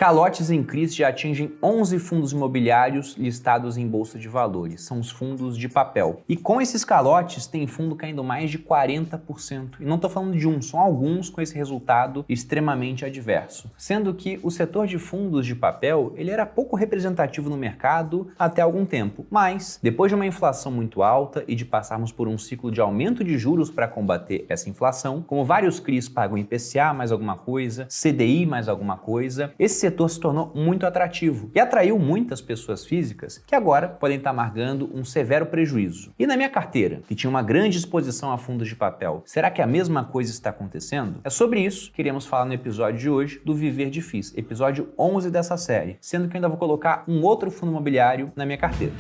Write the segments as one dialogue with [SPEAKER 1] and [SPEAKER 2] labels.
[SPEAKER 1] Calotes em CRIs já atingem 11 fundos imobiliários listados em bolsa de valores, são os fundos de papel. E com esses calotes tem fundo caindo mais de 40%. E não estou falando de um, são alguns com esse resultado extremamente adverso. Sendo que o setor de fundos de papel, ele era pouco representativo no mercado até algum tempo. Mas, depois de uma inflação muito alta e de passarmos por um ciclo de aumento de juros para combater essa inflação, como vários CRIs pagam IPCA mais alguma coisa, CDI mais alguma coisa, esse setor se tornou muito atrativo e atraiu muitas pessoas físicas que agora podem estar amargando um severo prejuízo. E na minha carteira, que tinha uma grande exposição a fundos de papel, será que a mesma coisa está acontecendo? É sobre isso que iremos falar no episódio de hoje do Viver de FIIs, episódio 11 dessa série, sendo que eu ainda vou colocar um outro fundo imobiliário na minha carteira.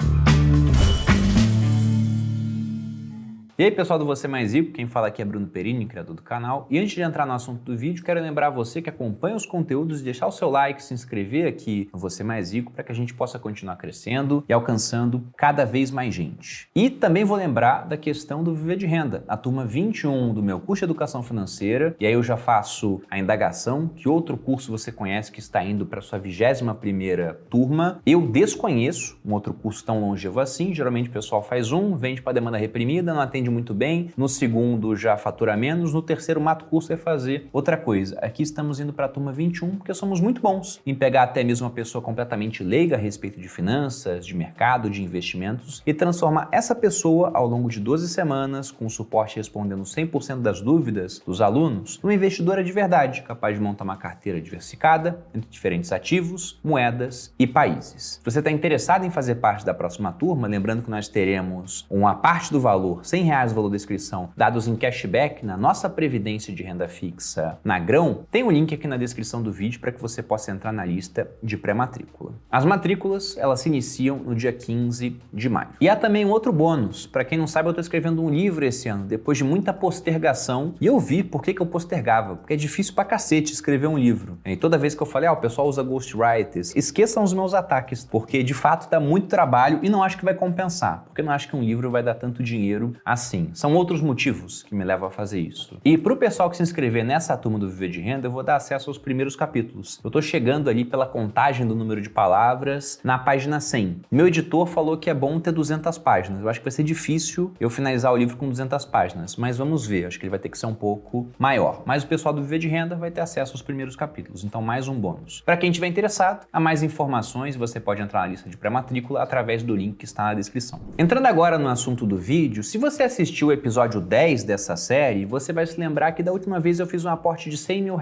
[SPEAKER 1] E aí pessoal do Você Mais Rico, quem fala aqui é Bruno Perini, criador do canal. E antes de entrar no assunto do vídeo, quero lembrar você que acompanha os conteúdos de deixar o seu like, se inscrever aqui no Você Mais Rico para que a gente possa continuar crescendo e alcançando cada vez mais gente. E também vou lembrar da questão do Viver de Renda, a turma 21 do meu curso de Educação Financeira. E aí eu já faço a indagação, que outro curso você conhece que está indo para a sua 21ª turma. Eu desconheço um outro curso tão longevo assim, geralmente o pessoal faz um, vende para demanda reprimida, não atende muito bem, no segundo já fatura menos, no terceiro mata o curso e vai fazer outra coisa. Aqui estamos indo para a turma 21 porque somos muito bons em pegar até mesmo uma pessoa completamente leiga a respeito de finanças, de mercado, de investimentos e transformar essa pessoa ao longo de 12 semanas, com suporte respondendo 100% das dúvidas dos alunos, numa investidora de verdade, capaz de montar uma carteira diversificada entre diferentes ativos, moedas e países. Se você está interessado em fazer parte da próxima turma, lembrando que nós teremos uma parte do valor, R$100 o valor da inscrição, dados em cashback na nossa previdência de renda fixa na Grão, tem um link aqui na descrição do vídeo para que você possa entrar na lista de pré-matrícula. As matrículas, elas se iniciam no dia 15 de maio. E há também um outro bônus. Para quem não sabe, eu estou escrevendo um livro esse ano, depois de muita postergação, e eu vi por que eu postergava, porque é difícil pra cacete escrever um livro. E toda vez que eu falei, o pessoal usa ghostwriters, esqueçam os meus ataques, porque de fato dá muito trabalho e não acho que vai compensar, porque eu não acho que um livro vai dar tanto dinheiro assim. São outros motivos que me levam a fazer isso. E para o pessoal que se inscrever nessa turma do Viver de Renda, eu vou dar acesso aos primeiros capítulos. Eu estou chegando ali pela contagem do número de palavras na página 100. Meu editor falou que é bom ter 200 páginas. Eu acho que vai ser difícil eu finalizar o livro com 200 páginas, mas vamos ver. Acho que ele vai ter que ser um pouco maior. Mas o pessoal do Viver de Renda vai ter acesso aos primeiros capítulos, então mais um bônus. Para quem estiver interessado, há mais informações, você pode entrar na lista de pré-matrícula através do link que está na descrição. Entrando agora no assunto do vídeo, se você assistiu o episódio 10 dessa série, você vai se lembrar que da última vez eu fiz um aporte de R$100 mil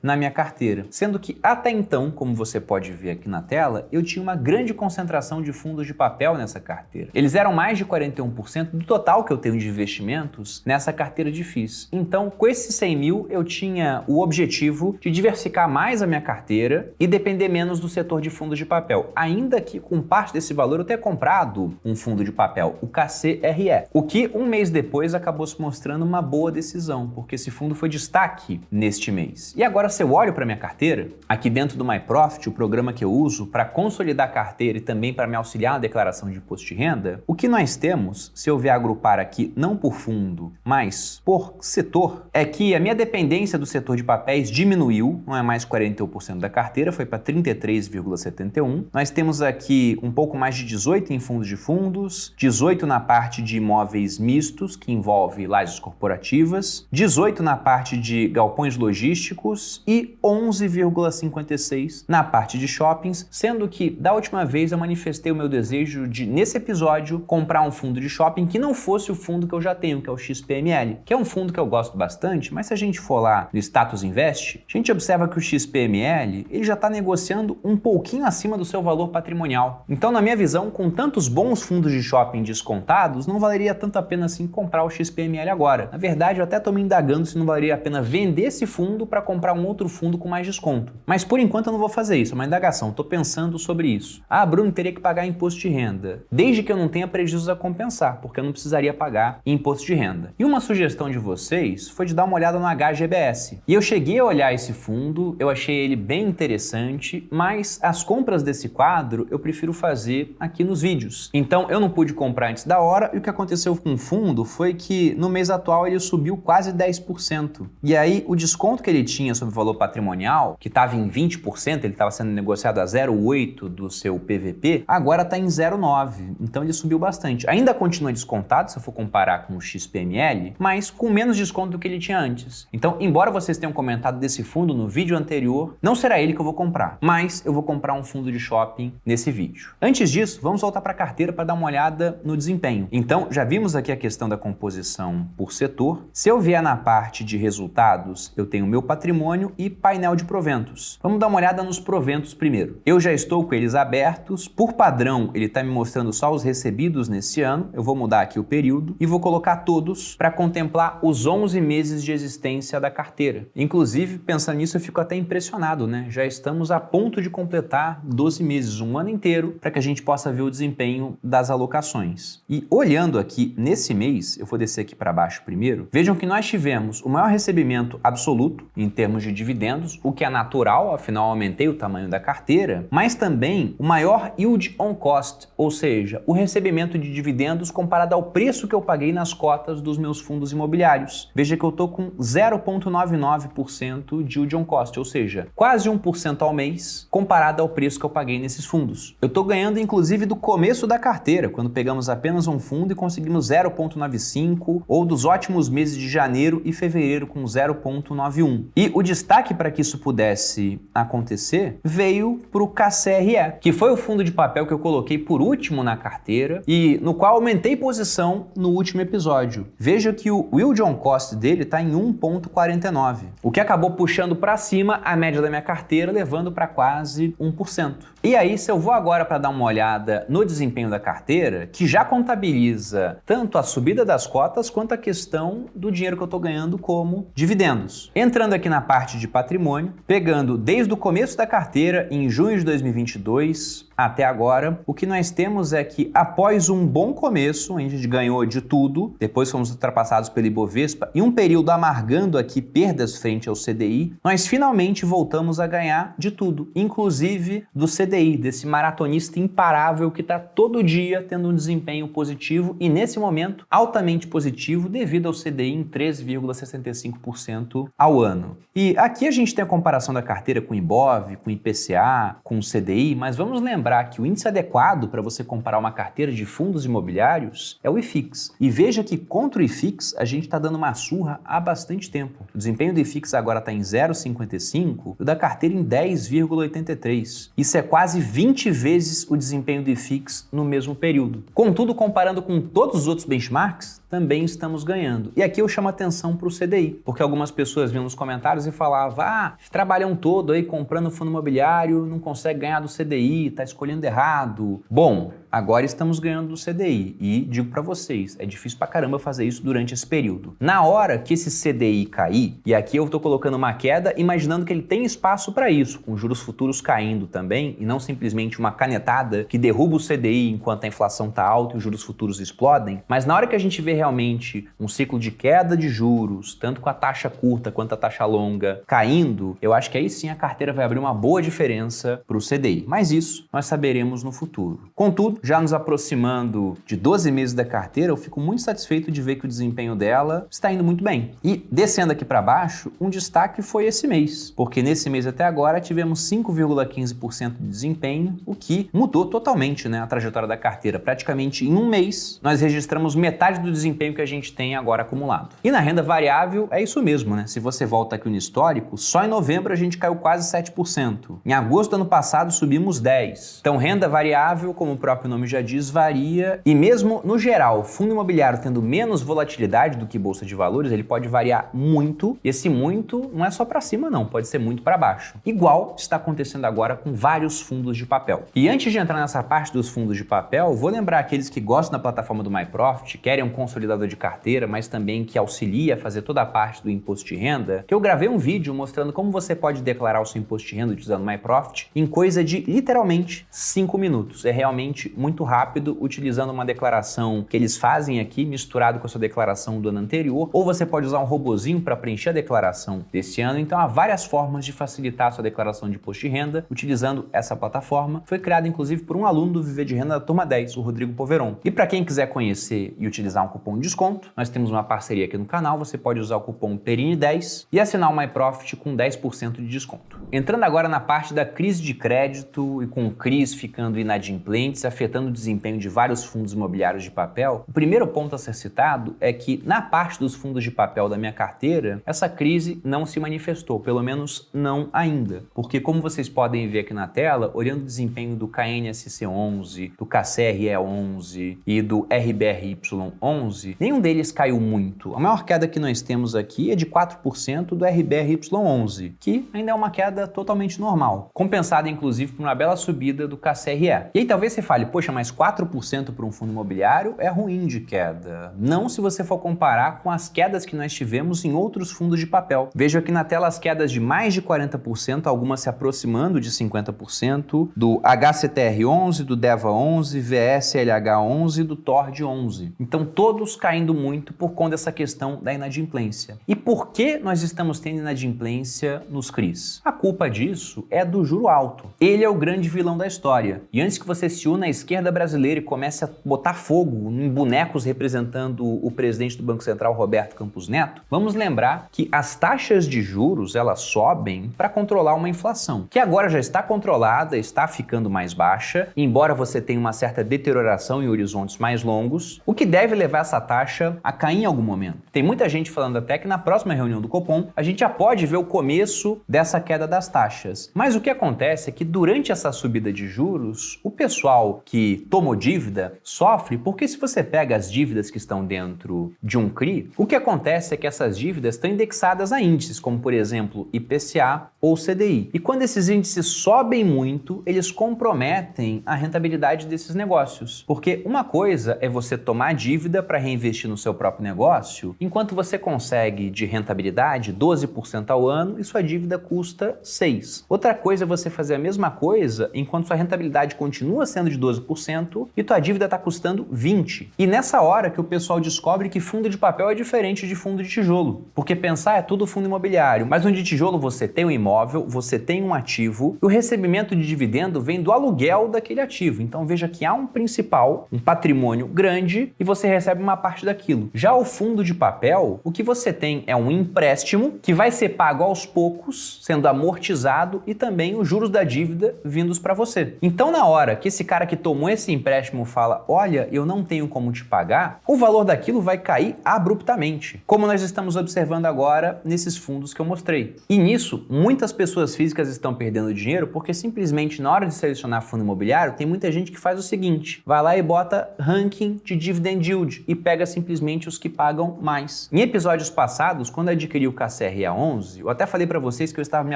[SPEAKER 1] na minha carteira, sendo que até então, como você pode ver aqui na tela, eu tinha uma grande concentração de fundos de papel nessa carteira. Eles eram mais de 41% do total que eu tenho de investimentos nessa carteira de FIIs. Então, com esses 100 mil, eu tinha o objetivo de diversificar mais a minha carteira e depender menos do setor de fundos de papel, ainda que com parte desse valor eu tenha comprado um fundo de papel, o KCRE, o que um mês depois acabou se mostrando uma boa decisão, porque esse fundo foi destaque neste mês. E agora, se eu olho para minha carteira, aqui dentro do MyProfit, o programa que eu uso para consolidar a carteira e também para me auxiliar na declaração de imposto de renda, o que nós temos, se eu vier agrupar aqui não por fundo, mas por setor, é que a minha dependência do setor de papéis diminuiu, não é mais 41% da carteira, foi para 33,71%. Nós temos aqui um pouco mais de 18 em fundos de fundos, 18 na parte de imóveis mistos, que envolve lajes corporativas, 18 na parte de galpões logísticos e 11,56 na parte de shoppings, sendo que da última vez eu manifestei o meu desejo de, nesse episódio, comprar um fundo de shopping que não fosse o fundo que eu já tenho, que é o XPML, que é um fundo que eu gosto bastante, mas se a gente for lá no Status Invest, a gente observa que o XPML ele já está negociando um pouquinho acima do seu valor patrimonial. Então, na minha visão, com tantos bons fundos de shopping descontados, não valeria tanto a pena assim comprar o XPML agora. Na verdade, eu até estou me indagando se não valeria a pena vender esse fundo para comprar um outro fundo com mais desconto. Mas por enquanto eu não vou fazer isso, é uma indagação, estou pensando sobre isso. Bruno, teria que pagar imposto de renda, desde que eu não tenha prejuízos a compensar, porque eu não precisaria pagar imposto de renda. E uma sugestão de vocês foi de dar uma olhada no HGBS. E eu cheguei a olhar esse fundo, eu achei ele bem interessante, mas as compras desse quadro eu prefiro fazer aqui nos vídeos. Então eu não pude comprar antes da hora e o que aconteceu com o fundo foi que no mês atual ele subiu quase 10%. E aí o desconto que ele tinha sobre o valor patrimonial, que estava em 20%, ele estava sendo negociado a 0,8% do seu PVP, agora está em 0,9%. Então ele subiu bastante. Ainda continua descontado, se eu for comparar com o XPML, mas com menos desconto do que ele tinha antes. Então, embora vocês tenham comentado desse fundo no vídeo anterior, não será ele que eu vou comprar, mas eu vou comprar um fundo de shopping nesse vídeo. Antes disso, vamos voltar para a carteira para dar uma olhada no desempenho. Então, já vimos aqui a questão da composição por setor. Se eu vier na parte de resultados, eu tenho meu patrimônio e painel de proventos. Vamos dar uma olhada nos proventos primeiro. Eu já estou com eles abertos. Por padrão, ele está me mostrando só os recebidos nesse ano. Eu vou mudar aqui o período e vou colocar todos para contemplar os 11 meses de existência da carteira. Inclusive, pensando nisso, eu fico até impressionado, né? Já estamos a ponto de completar 12 meses, um ano inteiro, para que a gente possa ver o desempenho das alocações. E olhando aqui nesse mês, eu vou descer aqui para baixo primeiro, vejam que nós tivemos o maior recebimento absoluto em termos de dividendos, o que é natural, afinal aumentei o tamanho da carteira, mas também o maior yield on cost, ou seja, o recebimento de dividendos comparado ao preço que eu paguei nas cotas dos meus fundos imobiliários. Veja que eu estou com 0,99% de yield on cost, ou seja, quase 1% ao mês comparado ao preço que eu paguei nesses fundos. Eu estou ganhando inclusive do começo da carteira, quando pegamos apenas um fundo e conseguimos 0,95%, ou dos ótimos meses de janeiro e fevereiro com 0,91%. E o destaque para que isso pudesse acontecer veio para o KCRE, que foi o fundo de papel que eu coloquei por último na carteira e no qual aumentei posição no último episódio. Veja que o yield on cost dele está em 1,49%, o que acabou puxando para cima a média da minha carteira, levando para quase 1%. E aí, se eu vou agora para dar uma olhada no desempenho da carteira, que já contabiliza tanto a subida das cotas quanto a questão do dinheiro que eu estou ganhando como dividendos. Entrando aqui na parte de patrimônio, pegando desde o começo da carteira, em junho de 2022, até agora, o que nós temos é que após um bom começo, a gente ganhou de tudo, depois fomos ultrapassados pelo Ibovespa e um período amargando aqui perdas frente ao CDI, nós finalmente voltamos a ganhar de tudo, inclusive do CDI, desse maratonista imparável que está todo dia tendo um desempenho positivo e nesse momento altamente positivo devido ao CDI em 3,65% ao ano. E aqui a gente tem a comparação da carteira com o Ibov, com o IPCA, com o CDI, mas vamos lembrar que o índice adequado para você comparar uma carteira de fundos imobiliários é o IFIX. E veja que contra o IFIX a gente está dando uma surra há bastante tempo. O desempenho do IFIX agora está em 0,55 e o da carteira em 10,83. Isso é quase 20 vezes o desempenho do IFIX no mesmo período. Contudo, comparando com todos os outros benchmarks, também estamos ganhando. E aqui eu chamo a atenção para o CDI, porque algumas pessoas vinham nos comentários e falavam: trabalham todo aí comprando fundo imobiliário, não consegue ganhar do CDI, tá escolhendo errado. Bom, agora estamos ganhando do CDI e digo para vocês, é difícil pra caramba fazer isso durante esse período. Na hora que esse CDI cair, e aqui eu estou colocando uma queda imaginando que ele tem espaço para isso, com juros futuros caindo também e não simplesmente uma canetada que derruba o CDI enquanto a inflação tá alta e os juros futuros explodem, mas na hora que a gente vê realmente um ciclo de queda de juros, tanto com a taxa curta quanto a taxa longa caindo, eu acho que aí sim a carteira vai abrir uma boa diferença para o CDI. Mas isso nós saberemos no futuro. Contudo, já nos aproximando de 12 meses da carteira, eu fico muito satisfeito de ver que o desempenho dela está indo muito bem. E descendo aqui para baixo, um destaque foi esse mês, porque nesse mês até agora tivemos 5,15% de desempenho, o que mudou totalmente, né, a trajetória da carteira. Praticamente em um mês, nós registramos metade do desempenho que a gente tem agora acumulado. E na renda variável é isso mesmo, né? Se você volta aqui no histórico, só em novembro a gente caiu quase 7%. Em agosto do ano passado subimos 10%. Então renda variável, como o próprio nome já diz, varia e mesmo no geral, fundo imobiliário tendo menos volatilidade do que bolsa de valores, ele pode variar muito e esse muito não é só para cima não, pode ser muito para baixo. Igual está acontecendo agora com vários fundos de papel. E antes de entrar nessa parte dos fundos de papel, vou lembrar aqueles que gostam da plataforma do MyProfit, querem um consolidador de carteira, mas também que auxilia a fazer toda a parte do imposto de renda, que eu gravei um vídeo mostrando como você pode declarar o seu imposto de renda utilizando o MyProfit em coisa de literalmente 5 minutos. É realmente muito rápido, utilizando uma declaração que eles fazem aqui, misturado com a sua declaração do ano anterior, ou você pode usar um robozinho para preencher a declaração desse ano. Então há várias formas de facilitar a sua declaração de imposto de renda utilizando essa plataforma. Foi criada inclusive por um aluno do Viver de Renda da Turma 10, o Rodrigo Poveron. E para quem quiser conhecer e utilizar um cupom de desconto, nós temos uma parceria aqui no canal, você pode usar o cupom PERINI10 e assinar o MyProfit com 10% de desconto. Entrando agora na parte da crise de crédito e com o CRIs ficando inadimplentes, afetando o desempenho de vários fundos imobiliários de papel, o primeiro ponto a ser citado é que na parte dos fundos de papel da minha carteira, essa crise não se manifestou, pelo menos não ainda. Porque como vocês podem ver aqui na tela, olhando o desempenho do KNSC11, do KCRE11 e do RBRY11, nenhum deles caiu muito. A maior queda que nós temos aqui é de 4% do RBRY11, que ainda é uma queda totalmente normal, compensada inclusive por uma bela subida do KCRE. E aí talvez você fale, poxa, mas 4% para um fundo imobiliário é ruim de queda. Não se você for comparar com as quedas que nós tivemos em outros fundos de papel. Vejo aqui na tela as quedas de mais de 40%, algumas se aproximando de 50%, do HCTR11, do DEVA11, VSLH11 e do TORD11. Então todos caindo muito por conta dessa questão da inadimplência. E por que nós estamos tendo inadimplência nos CRIs? A culpa disso é do juro alto. Ele é o grande vilão da história. E antes que você se una à esquerda brasileira e comece a botar fogo em bonecos representando o presidente do Banco Central, Roberto Campos Neto, vamos lembrar que as taxas de juros elas sobem para controlar uma inflação, que agora já está controlada, está ficando mais baixa, embora você tenha uma certa deterioração em horizontes mais longos, o que deve levar essa taxa a cair em algum momento. Tem muita gente falando até que na próxima reunião do Copom a gente já pode ver o começo dessa queda das taxas. Mas o que acontece é que durante essa subida de juros, o pessoal que tomou dívida sofre, porque se você pega as dívidas que estão dentro de um CRI, o que acontece é que essas dívidas estão indexadas a índices, como por exemplo IPCA ou CDI. E quando esses índices sobem muito, eles comprometem a rentabilidade desses negócios. Porque uma coisa é você tomar dívida para reinvestir no seu próprio negócio, enquanto você consegue de rentabilidade 12% ao ano e sua dívida custa 6%. Outra coisa é você fazer a mesma coisa enquanto sua rentabilidade continua sendo de 12% e tua dívida está custando 20%. E nessa hora que o pessoal descobre que fundo de papel é diferente de fundo de tijolo. Porque pensar é tudo fundo imobiliário, mas no de tijolo você tem um imóvel, você tem um ativo e o recebimento de dividendo vem do aluguel daquele ativo. Então veja que há um principal, um patrimônio grande e você recebe uma parte daquilo. Já o fundo de papel, o que você tem é um empréstimo que vai ser pago aos poucos, sendo amortizado e também os juros da dívida vindos para você. Então na hora que esse cara que tomou esse empréstimo fala, olha, eu não tenho como te pagar, o valor daquilo vai cair abruptamente, como nós estamos observando agora nesses fundos que eu mostrei. E nisso, muitas pessoas físicas estão perdendo dinheiro porque simplesmente na hora de selecionar fundo imobiliário, tem muita gente que faz o seguinte, vai lá e bota ranking de dividend yield e pega simplesmente os que pagam mais. Em episódios passados, quando eu adquiri o KCRE11, eu até falei para vocês que eu estava me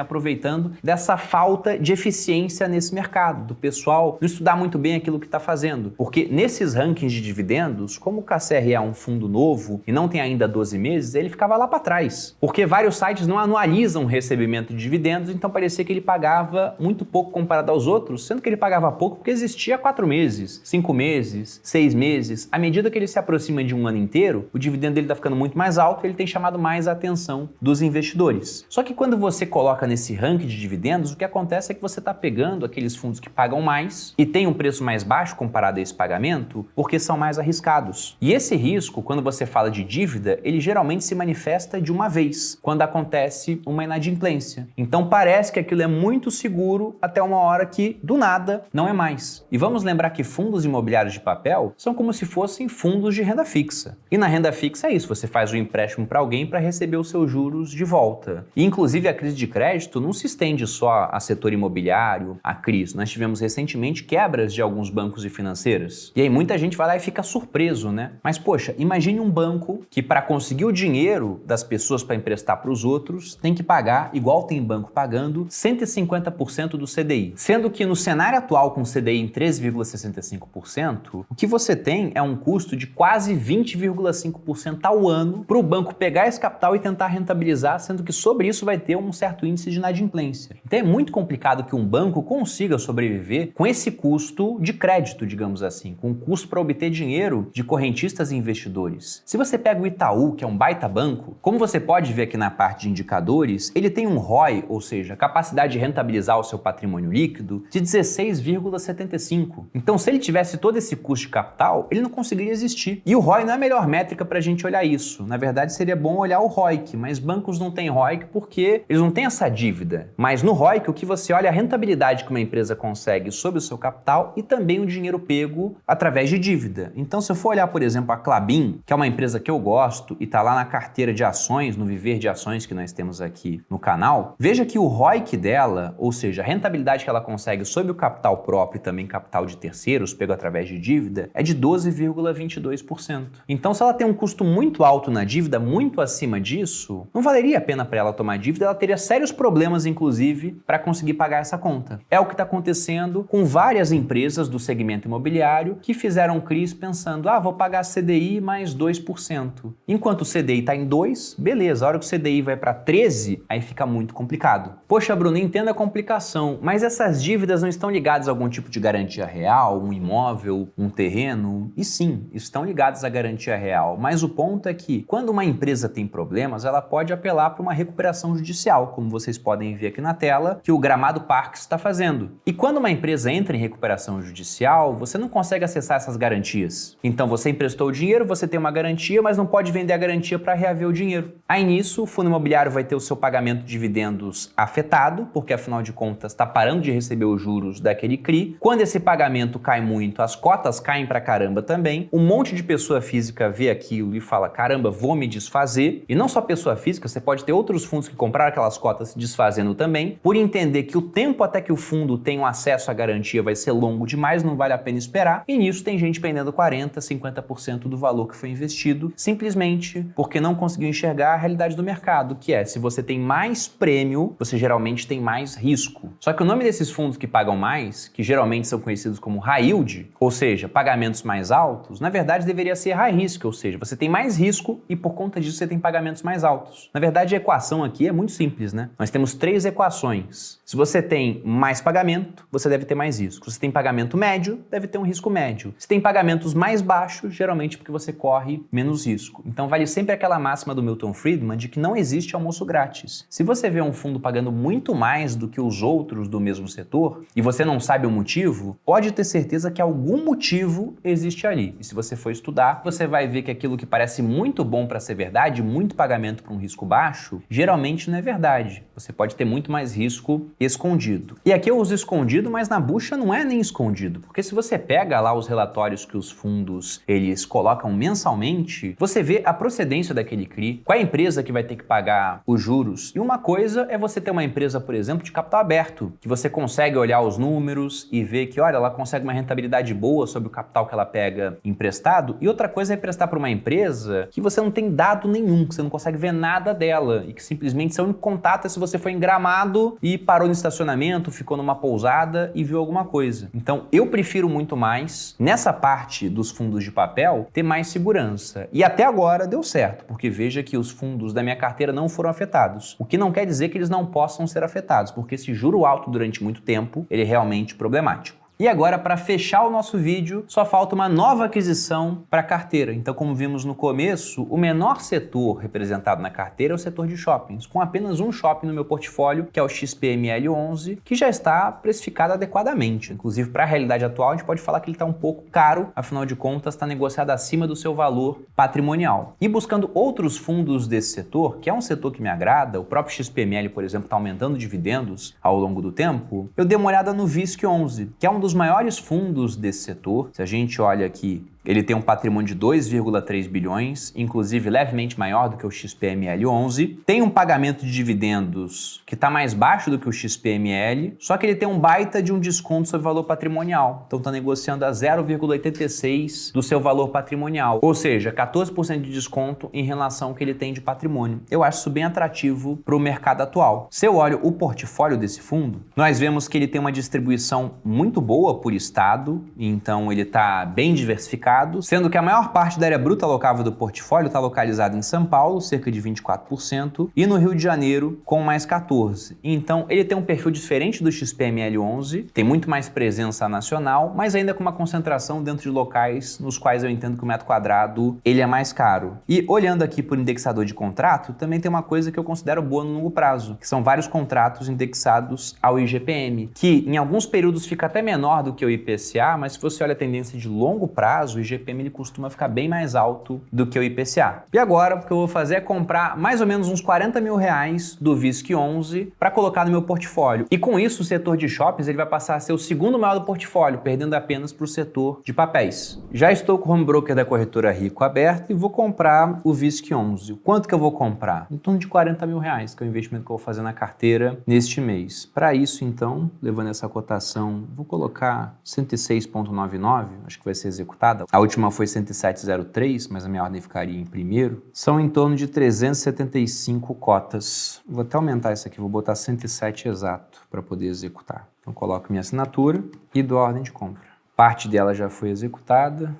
[SPEAKER 1] aproveitando dessa falta de eficiência nesse mercado, do pessoal não estudar muito bem aquilo que está fazendo. Porque nesses rankings de dividendos, como o KCRE é um fundo novo e não tem ainda 12 meses, ele ficava lá para trás. Porque vários sites não anualizam o recebimento de dividendos, então parecia que ele pagava muito pouco comparado aos outros, sendo que ele pagava pouco porque existia 4 meses, 5 meses, 6 meses. À medida que ele se aproxima de um ano inteiro, o dividendo dele está ficando muito mais alto e ele tem chamado mais a atenção dos investidores. Só que quando você coloca nesse ranking de dividendos, o que acontece é que você está pegando aqueles fundos que pagam mais e tem um preço mais baixo comparado a esse pagamento, porque são mais arriscados. E esse risco, quando você fala de dívida, ele geralmente se manifesta de uma vez, quando acontece uma inadimplência. Então parece que aquilo é muito seguro até uma hora que, do nada, não é mais. E vamos lembrar que fundos imobiliários de papel são como se fossem fundos de renda fixa. E na renda fixa é isso, você faz um empréstimo para alguém para receber os seus juros de volta. E inclusive a crise de crédito não se estende só a setor imobiliário, a crise. Nós tivemos recentemente quebras de alguns bancos e financeiras. E aí muita gente vai lá e fica surpreso, né? Mas poxa, imagine um banco que para conseguir o dinheiro das pessoas para emprestar para os outros, tem que pagar, igual tem banco pagando, 150% do CDI. Sendo que no cenário atual com CDI em 13,65%, o que você tem é um custo de quase 20,5% ao ano para o banco pegar esse capital e tentar rentabilizar, sendo que sobre isso vai ter um certo índice de inadimplência. Então é muito complicado que um banco consiga sobreviver com esse custo de crédito, digamos assim, com o custo para obter dinheiro de correntistas e investidores. Se você pega o Itaú, que é um baita banco, como você pode ver aqui na parte de indicadores, ele tem um ROI, ou seja, capacidade de rentabilizar o seu patrimônio líquido, de 16,75. Então, se ele tivesse todo esse custo de capital, ele não conseguiria existir. E o ROI não é a melhor métrica para a gente olhar isso. Na verdade, seria bom olhar o ROIC, mas bancos não têm ROIC porque eles não têm essa dívida. Mas no ROIC, o que você olha é a rentabilidade que uma empresa consegue sobre o seu capital e também o dinheiro pego através de dívida. Então, se eu for olhar, por exemplo, a Klabin, que é uma empresa que eu gosto e está lá na carteira de ações, no viver de ações que nós temos aqui no canal, veja que o ROIC dela, ou seja, a rentabilidade que ela consegue sobre o capital próprio e também capital de terceiros, pego através de dívida, é de 12,22%. Então, se ela tem um custo muito alto na dívida, muito acima disso, não valeria a pena para ela tomar dívida, ela teria sérios problemas, inclusive, para conseguir pagar essa conta. É o que está acontecendo com várias empresas do segmento imobiliário que fizeram CRIs pensando, vou pagar CDI mais 2%. Enquanto o CDI está em 2, beleza, a hora que o CDI vai para 13, aí fica muito complicado. Poxa, Bruno, entenda a complicação, mas essas dívidas não estão ligadas a algum tipo de garantia real, um imóvel, um terreno? E sim, estão ligadas à garantia real, mas o ponto é que quando uma empresa tem problemas, ela pode apelar para uma recuperação judicial, como vocês podem ver aqui na tela, que o Gramado Parques está fazendo. E quando uma empresa entra em recuperação judicial, você não consegue acessar essas garantias. Então você emprestou o dinheiro, você tem uma garantia, mas não pode vender a garantia para reaver o dinheiro. Aí nisso, o fundo imobiliário vai ter o seu pagamento de dividendos afetado, porque afinal de contas está parando de receber os juros daquele CRI. Quando esse pagamento cai muito, as cotas caem pra caramba também. Um monte de pessoa física vê aquilo e fala, caramba, vou me desfazer. E não só pessoa física, você pode ter outros fundos que compraram aquelas cotas se desfazendo também, por entender que o tempo até que o fundo tenha um acesso à garantia vai ser longo demais, não vale a pena esperar. E nisso tem gente vendendo 40%, 50% do valor que foi investido, simplesmente porque não conseguiu enxergar a realidade do mercado, que é, se você tem mais prêmio, você geralmente tem mais risco. Só que o nome desses fundos que pagam mais, que geralmente são conhecidos como high yield, ou seja, pagamentos mais altos, na verdade deveria ser high risk, ou seja, você tem mais risco e por conta disso você tem pagamentos mais altos. Na verdade, a equação aqui é muito simples, né? Nós temos 3 equações. Se você tem mais pagamento, você deve ter mais risco. Se você tem pagamento médio, deve ter um risco médio. Se tem pagamentos mais baixos, geralmente porque você corre menos risco. Então vale sempre aquela máxima do Milton Friedman de que não existe almoço grátis. Se você vê um fundo pagando muito mais do que os outros do mesmo setor e você não sabe o motivo, pode ter certeza que algum motivo existe ali. E se você for estudar, você vai ver que aquilo que parece muito bom para ser verdade, muito pagamento para um risco baixo, geralmente não é verdade. Você pode ter muito mais risco escondido. E aqui eu uso escondido, mas na bucha não é nem escondido, porque se você pega lá os relatórios que os fundos eles colocam mensalmente, você vê a procedência daquele CRI, qual é a empresa que vai ter que pagar os juros. E uma coisa é você ter uma empresa, por exemplo, de capital aberto, que você consegue olhar os números e ver que, olha, ela consegue uma rentabilidade boa sobre o capital que ela pega emprestado, e outra coisa é emprestar para uma empresa que você não tem dado nenhum, que você não consegue ver nada dela e que simplesmente seu único contato é se você foi em Gramado e parou no estacionamento, ficou numa pousada e viu alguma coisa. Então, eu prefiro muito mais, nessa parte dos fundos de papel, ter mais segurança. E até agora deu certo, porque veja que os fundos da minha carteira não foram afetados. O que não quer dizer que eles não possam ser afetados, porque esse juro alto durante muito tempo, ele é realmente problemático. E agora, para fechar o nosso vídeo, só falta uma nova aquisição para a carteira. Então, como vimos no começo, o menor setor representado na carteira é o setor de shoppings, com apenas um shopping no meu portfólio, que é o XPML11, que já está precificado adequadamente. Inclusive, para a realidade atual, a gente pode falar que ele está um pouco caro, afinal de contas, está negociado acima do seu valor patrimonial. E buscando outros fundos desse setor, que é um setor que me agrada, o próprio XPML, por exemplo, está aumentando dividendos ao longo do tempo, eu dei uma olhada no VISC11, que é um dos maiores fundos desse setor. Se a gente olha aqui, ele tem um patrimônio de 2,3 bilhões, inclusive levemente maior do que o XPML11. Tem um pagamento de dividendos que está mais baixo do que o XPML, só que ele tem um baita de um desconto sobre o valor patrimonial. Então está negociando a 0,86 do seu valor patrimonial, ou seja, 14% de desconto em relação ao que ele tem de patrimônio. Eu acho isso bem atrativo para o mercado atual. Se eu olho o portfólio desse fundo, nós vemos que ele tem uma distribuição muito boa por estado, então ele está bem diversificado. mercado, sendo que a maior parte da área bruta alocável do portfólio está localizada em São Paulo, cerca de 24%, e no Rio de Janeiro, com mais 14%. Então, ele tem um perfil diferente do XPML11, tem muito mais presença nacional, mas ainda com uma concentração dentro de locais nos quais eu entendo que o metro quadrado ele é mais caro. E olhando aqui por indexador de contrato, também tem uma coisa que eu considero boa no longo prazo, que são vários contratos indexados ao IGPM, que em alguns períodos fica até menor do que o IPCA, mas se você olha a tendência de longo prazo, o IGPM ele costuma ficar bem mais alto do que o IPCA. E agora, o que eu vou fazer é comprar mais ou menos uns 40 mil reais do VISC11 para colocar no meu portfólio. E com isso, o setor de shoppings ele vai passar a ser o segundo maior do portfólio, perdendo apenas para o setor de papéis. Já estou com o home broker da corretora Rico aberto e vou comprar o VISC11. Quanto que eu vou comprar? Em torno de 40 mil reais, que é o investimento que eu vou fazer na carteira neste mês. Para isso, então, levando essa cotação, vou colocar 106,99, acho que vai ser executada. A última foi 107,03, mas a minha ordem ficaria em primeiro. São em torno de 375 cotas. Vou até aumentar isso aqui, vou botar 107 exato para poder executar. Então, coloco minha assinatura e dou a ordem de compra. Parte dela já foi executada.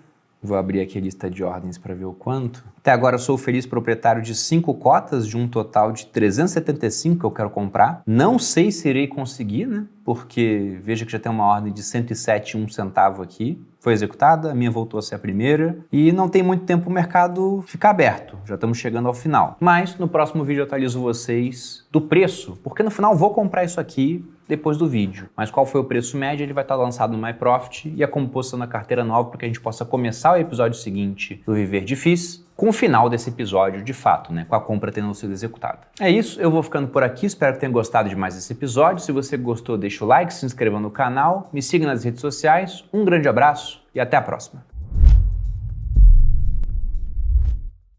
[SPEAKER 1] Vou abrir aqui a lista de ordens para ver o quanto. Até agora eu sou o feliz proprietário de 5 cotas, de um total de 375 que eu quero comprar. Não sei se irei conseguir, né? Porque veja que já tem uma ordem de 107,1 centavo aqui. Foi executada, a minha voltou a ser a primeira. E não tem muito tempo o mercado ficar aberto. Já estamos chegando ao final. Mas no próximo vídeo eu atualizo vocês do preço, porque no final eu vou comprar isso aqui depois do vídeo. Mas qual foi o preço médio, ele vai estar lançado no MyProfit e a composição da carteira nova para que a gente possa começar o episódio seguinte do Viver de FIIs com o final desse episódio de fato, né? Com a compra tendo sido executada. É isso, eu vou ficando por aqui, espero que tenham gostado de mais esse episódio. Se você gostou, deixa o like, se inscreva no canal, me siga nas redes sociais. Um grande abraço e até a próxima.